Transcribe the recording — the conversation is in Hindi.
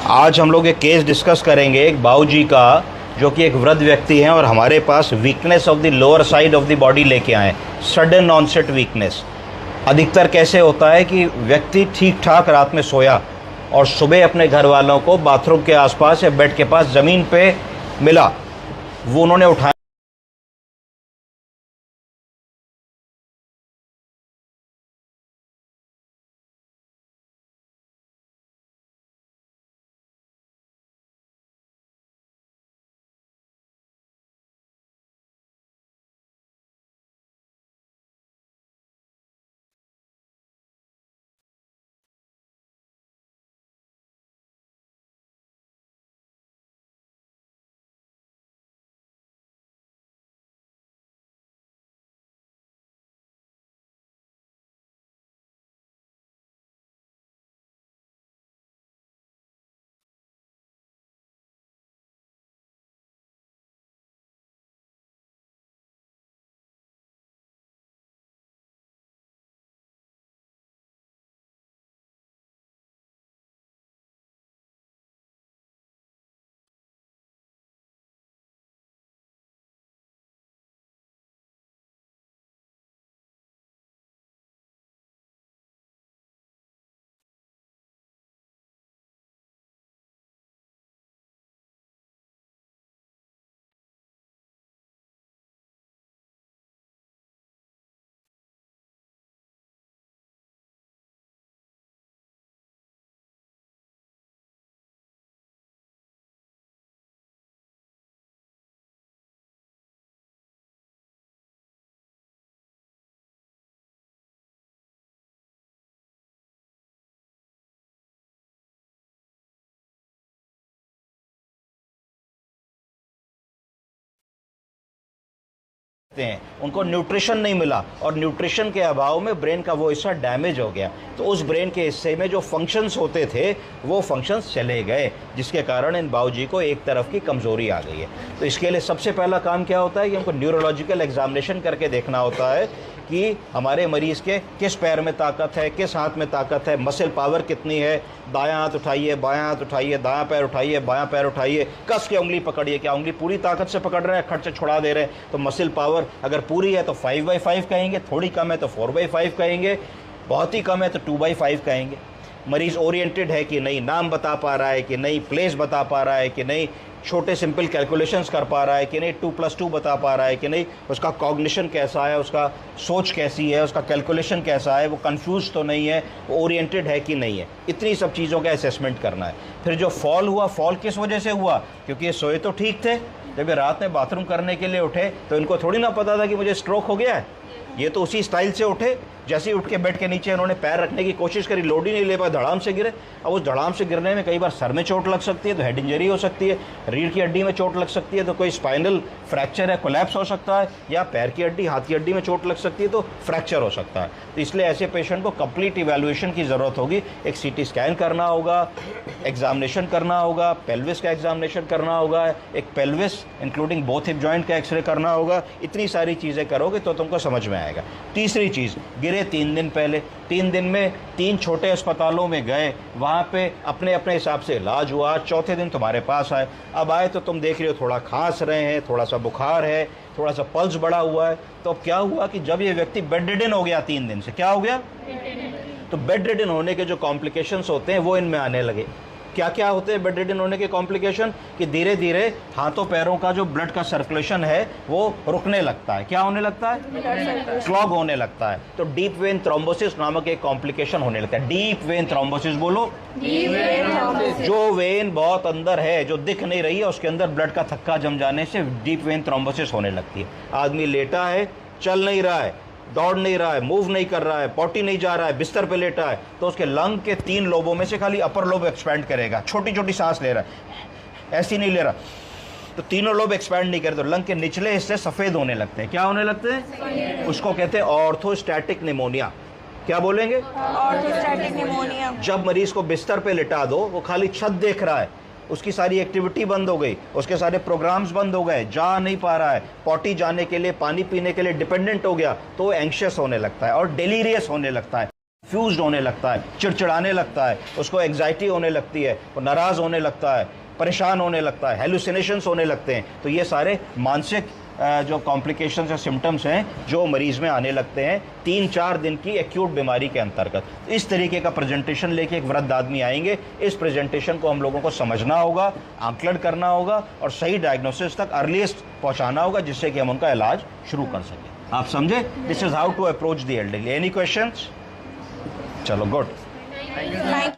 आज हम लोग एक केस डिस्कस करेंगे एक बाऊजी का, जो कि एक वृद्ध व्यक्ति हैं और हमारे पास weakness of the lower side of the body लेके आए। सडन ऑनसेट वीकनेस अधिकतर कैसे होता है कि व्यक्ति ठीक ठाक रात में सोया और सुबह अपने घर वालों को बाथरूम के आसपास या बेड के पास ज़मीन पे मिला, वो उन्होंने उठाया हैं। उनको न्यूट्रिशन नहीं मिला और न्यूट्रिशन के अभाव में ब्रेन का वो हिस्सा डैमेज हो गया, तो उस ब्रेन के हिस्से में जो फंक्शंस होते थे वो फंक्शंस चले गए, जिसके कारण इन बाऊजी को एक तरफ की कमज़ोरी आ गई है। तो इसके लिए सबसे पहला काम क्या होता है कि हमको न्यूरोलॉजिकल एग्जामिनेशन करके देखना होता है कि हमारे मरीज़ के किस पैर में ताकत है, किस हाथ में ताकत है, मसल पावर कितनी है। दायां हाथ उठाइए, बायां हाथ उठाइए, दायां पैर उठाइए, बायां पैर उठाइए, कस के उंगली पकड़िए। क्या उंगली पूरी ताकत से पकड़ रहे हैं, खट से छुड़ा दे रहे हैं? तो मसल पावर अगर पूरी है तो 5/5 कहेंगे, थोड़ी कम है तो 4/5 कहेंगे, बहुत ही कम है तो 2/5 कहेंगे। मरीज़ ओरिएंटेड है कि नहीं, नाम बता पा रहा है कि नहीं, प्लेस बता पा रहा है कि नहीं, छोटे सिंपल कैलकुलेशंस कर पा रहा है कि नहीं, 2+2 बता पा रहा है कि नहीं, उसका कॉग्निशन कैसा है, उसका सोच कैसी है, उसका कैलकुलेशन कैसा है, वो कंफ्यूज तो नहीं है, वो ओरिएंटेड है कि नहीं है। इतनी सब चीज़ों का असेसमेंट करना है। फिर जो फॉल हुआ, फॉल किस वजह से हुआ? क्योंकि ये सोए तो ठीक थे, जब ये रात में बाथरूम करने के लिए उठे तो इनको थोड़ी ना पता था कि मुझे स्ट्रोक हो गया है। ये तो उसी स्टाइल से उठे, जैसे ही उठ के बेड के नीचे इन्होंने पैर रखने की कोशिश करी, लोड ही नहीं ले पाए, धड़ाम से गिरे। अब उस धड़ाम से गिरने में कई बार सर में चोट लग सकती है तो हेड इंजरी हो सकती है, रीढ़ की हड्डी में चोट लग सकती है तो कोई स्पाइनल फ्रैक्चर है, कोलैप्स हो सकता है, या पैर की हड्डी, हाथ की हड्डी में चोट लग सकती है तो फ्रैक्चर हो सकता है। तो इसलिए ऐसे पेशेंट को कंप्लीट इवैल्यूएशन की ज़रूरत होगी। एक सीटी स्कैन करना होगा, एग्जामिनेशन करना होगा, पेल्विस का एग्जामिनेशन करना होगा, एक pelvis including both hip joint का एक्सरे करना होगा। इतनी सारी चीज़ें करोगे तो तुमको समझ में आएगा। तीसरी चीज़, गिरे 3 दिन पहले, 3 दिन में 3 छोटे अस्पतालों में गए, वहाँ पे अपने अपने हिसाब से इलाज हुआ, चौथे दिन तुम्हारे पास आए। अब आए तो तुम देख रहे हो थोड़ा खांस रहे हैं, थोड़ा सा बुखार है, थोड़ा सा पल्स बढ़ा हुआ है। तो अब क्या हुआ कि जब ये व्यक्ति बेड रिडन हो गया 3 दिन से, क्या हो गया? तो बेड रिडन होने के जो कॉम्प्लिकेशंस होते हैं वो इनमें आने लगे। क्या क्या होते हैं बेड रिडन होने के कॉम्प्लिकेशन? कि धीरे धीरे हाथों पैरों का जो ब्लड का सर्कुलेशन है वो रुकने लगता है। क्या होने लगता है? क्लॉग होने लगता है। तो डीप वेन थ्रोम्बोसिस नामक एक कॉम्प्लिकेशन होने लगता है। डीप वेन थ्रोम्बोसिस बोलो। जो वेन बहुत अंदर है, जो दिख नहीं रही है, उसके अंदर ब्लड का थक्का जम जाने से डीप वेन थ्रोम्बोसिस होने लगती है। आदमी लेटा है, चल नहीं रहा है, दौड़ नहीं रहा है, मूव नहीं कर रहा है, पॉटी नहीं जा रहा है, बिस्तर पे लेटा है, तो उसके लंग के 3 लोबों में से खाली अपर लोब एक्सपैंड करेगा। छोटी छोटी सांस ले रहा है, ऐसी नहीं ले रहा, तो तीनों लोब एक्सपैंड नहीं करे तो लंग के निचले हिस्से सफ़ेद होने लगते हैं। क्या होने लगते हैं? उसको कहते हैं ऑर्थोस्टैटिक निमोनिया। क्या बोलेंगे? Orthostatic pneumonia. जब मरीज को बिस्तर पे लिटा दो, वो खाली छत देख रहा है, उसकी सारी एक्टिविटी बंद हो गई, उसके सारे प्रोग्राम्स बंद हो गए, जा नहीं पा रहा है, पॉटी जाने के लिए, पानी पीने के लिए डिपेंडेंट हो गया, तो वो एंग्शियस होने लगता है और डेलीरियस होने लगता है। फ्यूज्ड होने लगता है, चिड़चिड़ाने लगता है, उसको एग्जाइटी होने लगती है, वो नाराज़ होने लगता है, परेशान होने लगता है, हेलुसिनेशंस होने लगते हैं। तो ये सारे मानसिक जो कॉम्प्लिकेशंस या सिम्टम्स हैं जो मरीज़ में आने लगते हैं 3-4 दिन की एक्यूट बीमारी के अंतर्गत। इस तरीके का प्रेजेंटेशन लेके एक वृद्ध आदमी आएंगे। इस प्रेजेंटेशन को हम लोगों को समझना होगा, आंकलन करना होगा और सही डायग्नोसिस तक अर्लीस्ट पहुंचाना होगा, जिससे कि हम उनका इलाज शुरू कर सकें। आप समझे? This is how to approach the elderly. Any questions? चलो, गुड। थैंक